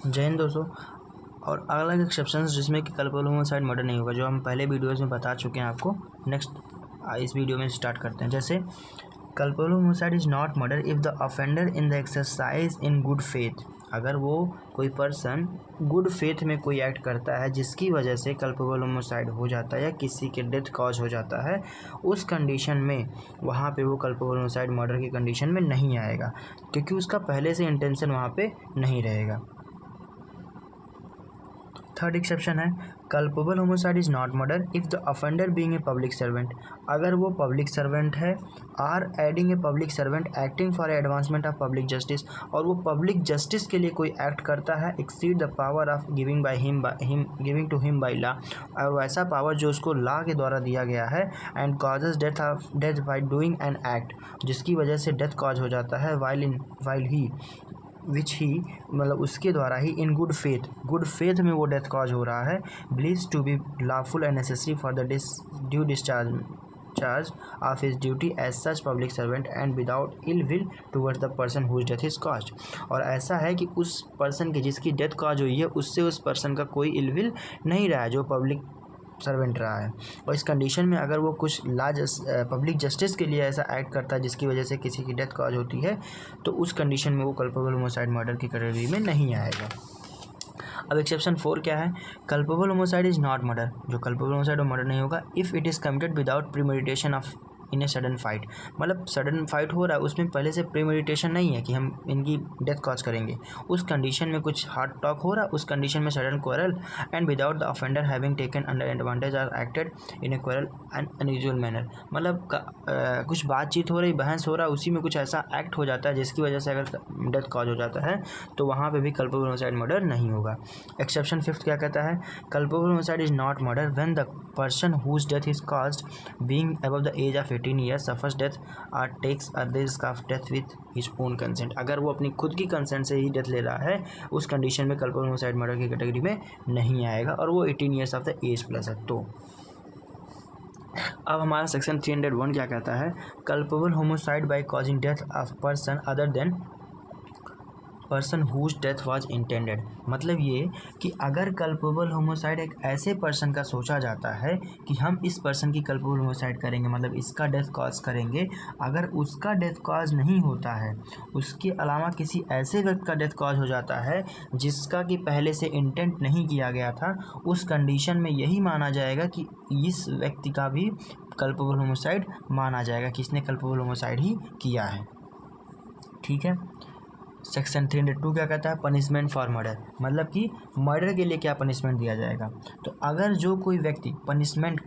जय हिंद दोस्तों। और अलग एक्सेप्शंस जिसमें कि कल्पेबल होमोसाइड मर्डर नहीं होगा, जो हम पहले वीडियोज़ में बता चुके हैं आपको। नेक्स्ट इस वीडियो में स्टार्ट करते हैं। जैसे culpable homicide is not murder if the offender in the exercise in good faith. अगर वो कोई पर्सन गुड फेथ में कोई एक्ट करता है जिसकी वजह से कल्पेबल होमोसाइड हो जाता है या किसी के डेथ कॉज हो जाता है, उस कंडीशन में वहाँ पे वो कल्पेबल होमोसाइड मर्डर की कंडीशन में नहीं आएगा, क्योंकि उसका पहले से इंटेंशन वहाँ पे नहीं रहेगा। थर्ड एक्सेप्शन है culpable homicide is not murder if the offender being a public servant. अगर वो पब्लिक सर्वेंट है, or aiding a public servant acting for advancement of public justice, और वो पब्लिक जस्टिस के लिए कोई एक्ट करता है exceed the power of giving to him by law, और वैसा पावर जो उसको लॉ के द्वारा दिया गया है, and causes death by doing an act, जिसकी वजह से डेथ कॉज हो जाता है वाइल ही विच ही मतलब उसके द्वारा ही इन गुड फेथ में वो डेथ कॉज हो रहा है, believes to be lawful and necessary for the due discharge of his duty as such public servant and without ill will towards the person whose death is caused. और ऐसा है कि उस पर्सन की जिसकी डेथ कॉज हुई है उससे उस पर्सन का कोई इल विल नहीं रहा है जो पब्लिक सर्वेंट रहा है। और इस कंडीशन में अगर वो कुछ पब्लिक जस्टिस के लिए ऐसा एक्ट करता है जिसकी वजह से किसी की डेथ कॉज होती है, तो उस कंडीशन में वो कल्पेबल होमोसाइड मर्डर की कैटेगरी में नहीं आएगा। अब एक्सेप्शन 4 क्या है? Culpable homicide is not murder. जो कल्पेबल होमोसाइड वो मर्डर नहीं होगा if it is committed without premeditation of in a sudden fight. मतलब सडन फाइट हो रहा है, उसमें पहले से प्रीमेडिटेशन नहीं है कि हम इनकी डेथ कॉज करेंगे। उस कंडीशन में कुछ हार्ड टॉक हो रहा है, उस कंडीशन में sudden quarrel and without the offender having taken under advantage or acted in a quarrel and unusual manner. मतलब कुछ बातचीत हो रही, बहस हो रहा है, उसी में कुछ ऐसा एक्ट हो जाता है जिसकी वजह से अगर डेथ कॉज हो जाता है तो वहाँ पे भी कल्पेबल होमोसाइड मर्डर नहीं होगा। एक्सेप्शन 5 क्या कहता है? Culpable homicide is not murder when the person whose death is caused being above the age of 18 years suffers death और takes a risk of death with his own consent. अगर वो अपनी खुद की कंसेंट से ही डेथ ले रहा है, उस कंडीशन में कल्पेबल होमोसाइड मर्डर की कैटेगरी में नहीं आएगा और वो 18 years of the age plus है। तो अब हमारा सेक्शन 301 क्या कहता है? Culpable homicide by causing death of person other than person whose death was intended. मतलब ये कि अगर कल्पेबल होमोसाइड एक ऐसे पर्सन का सोचा जाता है कि हम इस पर्सन की कल्पेबल होमोसाइड करेंगे, मतलब इसका डेथ कॉज करेंगे, अगर उसका डेथ कॉज नहीं होता है, उसके अलावा किसी ऐसे व्यक्ति का डेथ कॉज हो जाता है जिसका कि पहले से इंटेंट नहीं किया गया था, उस कंडीशन में यही माना जाएगा कि इस व्यक्ति का भी कल्पेबल होमोसाइड माना जाएगा कि इसने कल्पेबल होमोसाइड ही किया है। ठीक है। सेक्शन 302 क्या कहता है? Punishment for murder. मतलब कि मर्डर के लिए क्या पनिशमेंट दिया जाएगा। तो अगर जो कोई व्यक्ति पनिशमेंट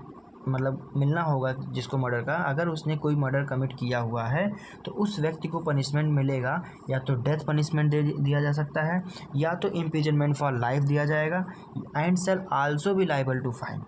मतलब मिलना होगा जिसको मर्डर का, अगर उसने कोई मर्डर कमिट किया हुआ है तो उस व्यक्ति को पनिशमेंट मिलेगा, या तो डेथ पनिशमेंट दिया जा सकता है, या तो इम्प्रिजनमेंट फॉर लाइफ दिया जाएगा, and shall also be liable to fine.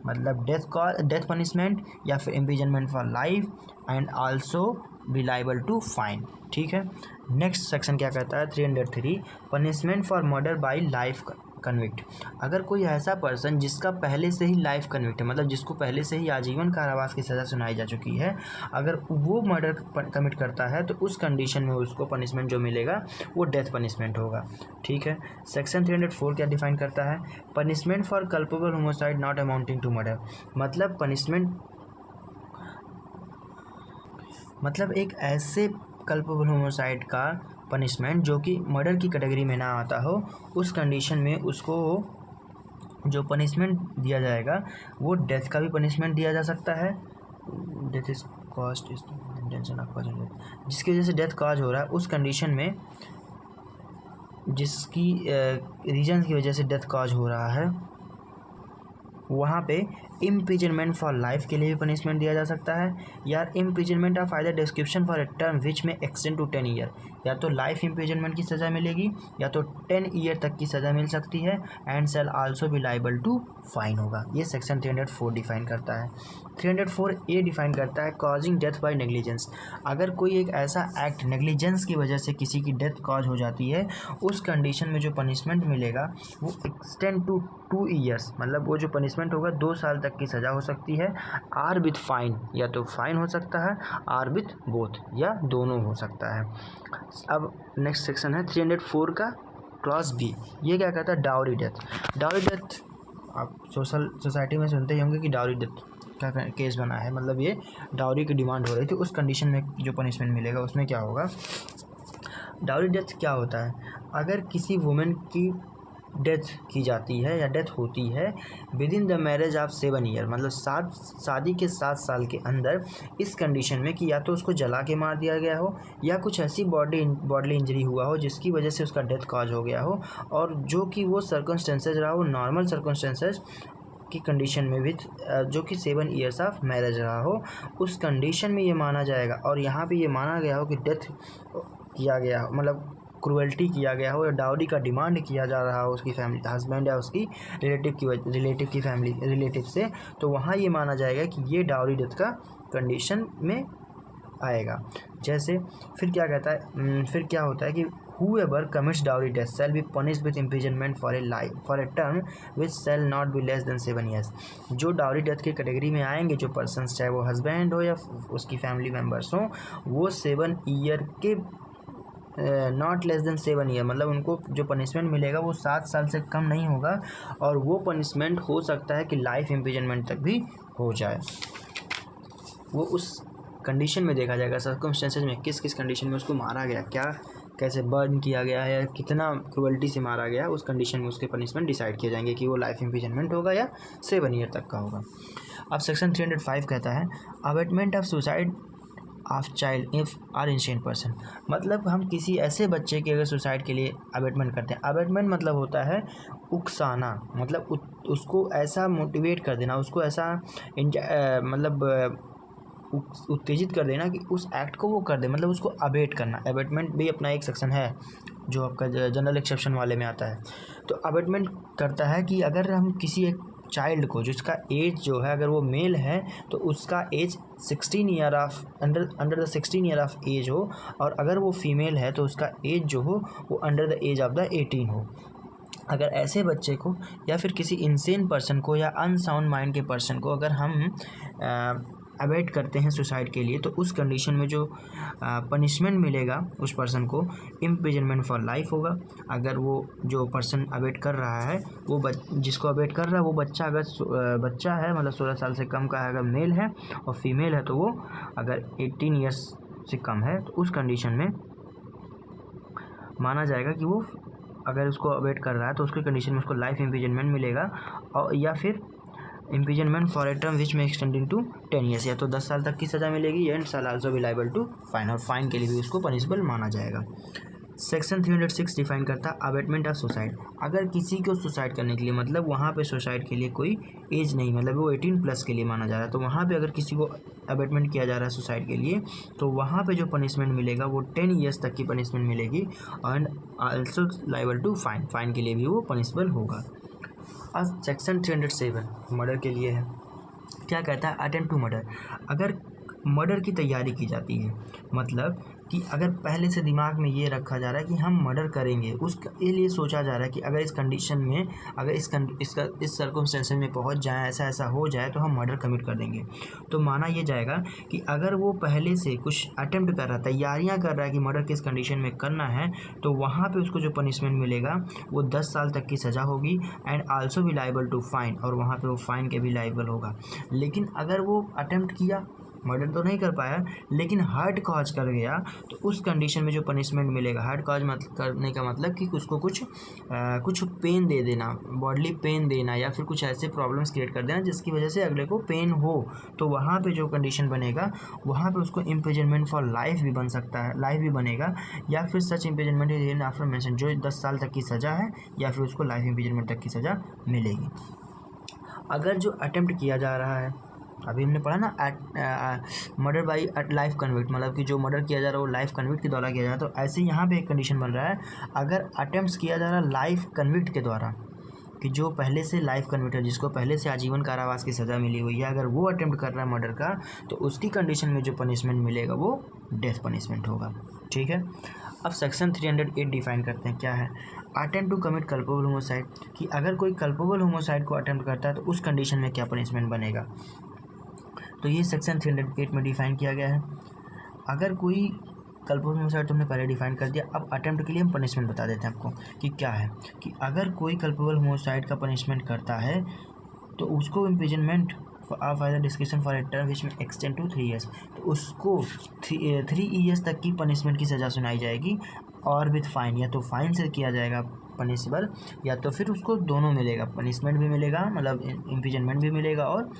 मतलब डेथ पनिशमेंट या फिर imprisonment for life and also be liable to fine. ठीक है। नेक्स्ट सेक्शन क्या कहता है? 303 punishment for murder by life convict. अगर कोई ऐसा पर्सन जिसका पहले से ही लाइफ कन्विक्ट है, मतलब जिसको पहले से ही आजीवन कारावास की सज़ा सुनाई जा चुकी है, अगर वो मर्डर कमिट करता है तो उस कंडीशन में उसको पनिशमेंट जो मिलेगा वो डेथ पनिशमेंट होगा। ठीक है। सेक्शन 304 क्या डिफाइन करता है? Punishment for culpable homicide not amounting to murder. मतलब पनिशमेंट मतलब एक ऐसे कल्पेबल होमोसाइड का पनिशमेंट जो कि मर्डर की कैटेगरी में ना आता हो, उस कंडीशन में उसको जो पनिशमेंट दिया जाएगा वो डेथ का भी पनिशमेंट दिया जा सकता है। Death is cost is intention of causing death, जिसकी वजह से डेथ कॉज हो रहा है, उस कंडीशन में जिसकी रीजन की वजह से डेथ कॉज हो रहा है, वहाँ पे इम्प्रिजनमेंट फॉर लाइफ के लिए भी पनिशमेंट दिया जा सकता है, या imprisonment of either description for a term which में एक्सटेंड टू 10 ईयर। या तो लाइफ इम्प्रिजनमेंट की सज़ा मिलेगी या तो 10 ईयर तक की सज़ा मिल सकती है, and shall also be liable to fine होगा। ये सेक्शन 304 डिफाइन करता है। 304 ए डिफाइन करता है कॉजिंग डेथ बाय नेग्लिजेंस। अगर कोई एक ऐसा एक्ट नेग्लिजेंस की वजह से किसी की डेथ कॉज हो जाती है, उस कंडीशन में जो पनिशमेंट मिलेगा वो एक्सटेंड टू 2 ईयर्स, मतलब वो जो पनिशमेंट होगा 2 साल तक की सज़ा हो सकती है, आर विथ फाइन, या तो फाइन हो सकता है, आर विथ बोथ, या दोनों हो सकता है। अब नेक्स्ट सेक्शन है 304 का क्लॉज बी, ये क्या कहता है, डाउरी डेथ। डाउरी डेथ आप सोसाइटी में सुनते ही होंगे कि डाउरी डेथ का केस बना है, मतलब ये डाउरी की डिमांड हो रही थी, उस कंडीशन में जो पनिशमेंट मिलेगा उसमें क्या होगा। डाउरी डेथ क्या होता है, अगर किसी वुमेन की डेथ की जाती है या डेथ होती है with in the marriage of 7 year, मतलब शादी के 7 साल के अंदर, इस कंडीशन में कि या तो उसको जला के मार दिया गया हो या कुछ ऐसी बॉडली इंजरी हुआ हो जिसकी वजह से उसका डेथ कॉज हो गया हो, और जो कि वो सर्कमस्टेंसेज रहा हो नॉर्मल सर्कमस्टेंसेज की कंडीशन में विथ जो कि 7 ईयर्स ऑफ मैरिज रहा हो, उस कंडीशन में ये माना जाएगा। और यहाँ पे ये माना गया हो कि डेथ किया गया हो, मतलब क्रुएल्टी किया गया हो या डाउरी का डिमांड किया जा रहा हो उसकी फैमिली, हस्बैंड या उसकी रिलेटिव की फैमिली रिलेटिव से, तो वहाँ ये माना जाएगा कि ये डाउरी डेथ का कंडीशन में आएगा। जैसे फिर क्या कहता है, फिर क्या होता है कि whoever commits dowry death shall be punished with imprisonment for a term which shall not be less than 7 years। जो डाउरी डेथ की कैटेगरी में आएंगे जो पर्सन्स, चाहे वो हस्बैंड हो या उसकी फैमिली मेम्बर्स हों, वो 7 ईयर के नॉट लेस देन 7 ईयर, मतलब उनको जो पनिशमेंट मिलेगा वो 7 साल से कम नहीं होगा, और वो पनिशमेंट हो सकता है कि लाइफ इम्प्रिजनमेंट तक भी हो जाए। वो उस कंडीशन में देखा जाएगा, सर्कमस्टेंसेज में किस किस कंडीशन में उसको मारा गया, क्या कैसे बर्न किया गया है या कितना क्रुएल्टी से मारा गया, उस कंडीशन में उसके पनिशमेंट डिसाइड किए जाएंगे कि वो लाइफ इम्प्रिजनमेंट होगा या 7 ईयर तक का होगा। अब सेक्शन 305 कहता है abetment of suicide of child if or insane person, मतलब हम किसी ऐसे बच्चे के अगर सुसाइड के लिए अबेटमेंट करते हैं। अबेटमेंट मतलब होता है उकसाना, मतलब उसको ऐसा मोटिवेट कर देना, उसको ऐसा मतलब उत्तेजित कर देना कि उस एक्ट को वो कर दे, मतलब उसको अबेट करना। अबेटमेंट भी अपना एक सेक्शन है जो आपका जनरल एक्सेप्शन वाले में आता है। तो अबेटमेंट करता है कि अगर हम किसी एक चाइल्ड को जिसका एज जो है, अगर वो मेल है तो उसका age 16 year of under the 16 year of age हो, और अगर वो फीमेल है तो उसका एज जो हो वो under the age of the 18 हो। अगर ऐसे बच्चे को या फिर किसी इंसेन पर्सन को या अनसाउंड माइंड के पर्सन को अगर हम अवेट करते हैं सुसाइड के लिए, तो उस कंडीशन में जो पनिशमेंट मिलेगा उस पर्सन को इम्प्रिजनमेंट फॉर लाइफ होगा। अगर वो जो पर्सन अवेट कर रहा है वो जिसको अवेट कर रहा है वो बच्चा अगर बच्चा है, मतलब 16 साल से कम का है, अगर मेल है, और फीमेल है तो वो अगर 18 ईयर्स से कम है, तो उस कंडीशन में माना जाएगा कि वो अगर उसको अवेट कर रहा है तो उसके कंडीशन में उसको लाइफ इम्प्रिजनमेंट मिलेगा, और या फिर imprisonment for a term which में एक्सटेंडिंग टू 10 ईयर्स, या तो 10 साल तक की सज़ा मिलेगी, and shall also be liable to fine, और फाइन के लिए भी उसको पनिशबल माना जाएगा। सेक्शन 306 डिफाइन करता है अबेटमेंट ऑफ सुसाइड। अगर किसी को सुसाइड करने के लिए, मतलब वहाँ पे सुसाइड के लिए कोई एज नहीं, मतलब वो 18+ के लिए माना जा रहा है, तो वहाँ पे अगर किसी को अबेटमेंट किया जा रहा है सुसाइड के लिए, तो वहाँ पे जो पनिशमेंट मिलेगा वो 10 ईयर्स तक की पनिशमेंट मिलेगी, and also liable to fine, fine के लिए भी वो पनिशबल होगा। अब सेक्शन 307 मर्डर के लिए है। क्या कहता है, अटेम्प्ट टू मर्डर। अगर मर्डर की तैयारी की जाती है, मतलब कि अगर पहले से दिमाग में ये रखा जा रहा है कि हम मर्डर करेंगे, उसके लिए सोचा जा रहा है कि अगर इस कंडीशन में, अगर इस सर्कमस्टेंसेस में पहुंच जाए, ऐसा ऐसा हो जाए तो हम मर्डर कमिट कर देंगे, तो माना ये जाएगा कि अगर वो पहले से कुछ अटेम्प्ट कर रहा है, तैयारियां कर रहा है कि मर्डर किस कंडीशन में करना है, तो वहाँ पे उसको जो पनिशमेंट मिलेगा वो 10 साल तक की सज़ा होगी, एंड आल्सो भी लायबल टू फाइन, और वहाँ पर वो फाइन के भी लायबल होगा। लेकिन अगर वो अटेम्प्ट किया, मर्डर तो नहीं कर पाया, लेकिन हर्ट कॉज कर गया, तो उस कंडीशन में जो पनिशमेंट मिलेगा, हर्ट कॉज करने का मतलब कि उसको कुछ पेन दे देना, बॉडली पेन देना, या फिर कुछ ऐसे प्रॉब्लम्स क्रिएट कर देना जिसकी वजह से अगले को पेन हो, तो वहाँ पे जो कंडीशन बनेगा वहाँ पे उसको इम्प्रिजनमेंट फॉर लाइफ भी बन सकता है, लाइफ भी बनेगा, या फिर सच इम्प्रिजनमेंट इज आफ्टर मेंशन, जो 10 साल तक की सज़ा है, या फिर उसको लाइफ इम्प्रिजनमेंट तक की सज़ा मिलेगी। अगर जो अटेम्प्ट किया जा रहा है, अभी हमने पढ़ा ना मर्डर बाई लाइफ कन्विक्ट, मतलब कि जो मर्डर किया जा रहा है वो लाइफ कन्विक्ट के द्वारा किया जा रहा है, तो ऐसे यहाँ पे एक कंडीशन बन रहा है, अगर अटेम्प्ट्स किया जा रहा है लाइफ कन्विक्ट के द्वारा, कि जो पहले से लाइफ कन्विक्ट है, जिसको पहले से आजीवन कारावास की सज़ा मिली हुई है, अगर वो अटेम्प्ट कर रहा है मर्डर का, तो उसकी कंडीशन में जो पनिशमेंट मिलेगा वो डेथ पनिशमेंट होगा। ठीक है। अब सेक्शन 308 डिफाइन करते हैं, क्या है, attempt to commit culpable homicide, कि अगर कोई कल्पेबल होमोसाइड को अटेम्प्ट करता है तो उस कंडीशन में क्या पनिशमेंट बनेगा, तो ये सेक्शन 308 में डिफाइन किया गया है। अगर कोई कल्पेबल होमिसाइड तुमने पहले डिफाइन कर दिया। अब अटेम्प्ट के लिए हम पनिशमेंट बता देते हैं आपको कि क्या है। कि अगर कोई कल्पेबल होमिसाइड का पनिशमेंट करता है तो उसको imprisonment of either description for a term which में एक्सटेंड टू 3 ईयर्स, तो उसको 3 ईयर्स तक की पनिशमेंट की सज़ा सुनाई जाएगी और विथ फाइन, या तो फाइन से किया जाएगा पनिशबल, या तो फिर उसको दोनों मिलेगा, पनिशमेंट भी मिलेगा मतलब इम्प्रिजनमेंट भी मिलेगा और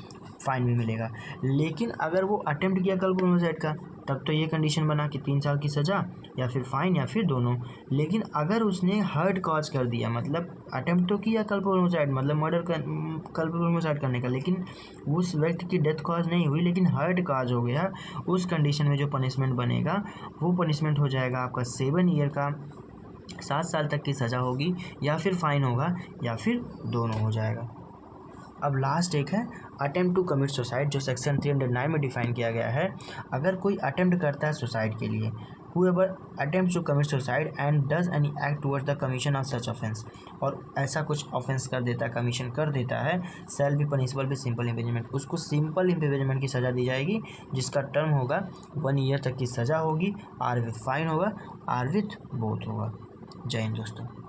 फाइन भी मिलेगा। लेकिन अगर वो अटेम्प्ट किया कल्पेबल होमिसाइड का तब तो ये कंडीशन बना कि 3 साल की सज़ा या फिर फाइन या फिर दोनों। लेकिन अगर उसने हर्ट कॉज कर दिया, मतलब अटेम्प्ट तो किया कल्पेबल होमिसाइड मतलब मर्डर कर कल्पेबल होमिसाइड करने का, लेकिन उस व्यक्ति की डेथ कॉज नहीं हुई लेकिन हर्ट कॉज हो गया, उस कंडीशन में जो पनिशमेंट बनेगा वो पनिशमेंट हो जाएगा आपका 7 ईयर का, 7 साल तक की सज़ा होगी, या फिर फाइन होगा या फिर दोनों हो जाएगा। अब लास्ट एक है अटेम्प्ट टू कमिट सुसाइड, जो सेक्शन 309 में डिफाइन किया गया है। अगर कोई अटेम्प्ट करता है सुसाइड के लिए, whoever attempts to commit suicide and does any act towards the commission of such offense, और ऐसा कुछ ऑफेंस कर देता है, कमीशन कर देता है, shall be punishable with simple imprisonment, उसको सिंपल इम्प्रिजनमेंट की सज़ा दी जाएगी जिसका टर्म होगा 1 ईयर तक की सज़ा होगी, आर विथ फाइन होगा, आर विथ बोथ होगा। जय हिंद दोस्तों।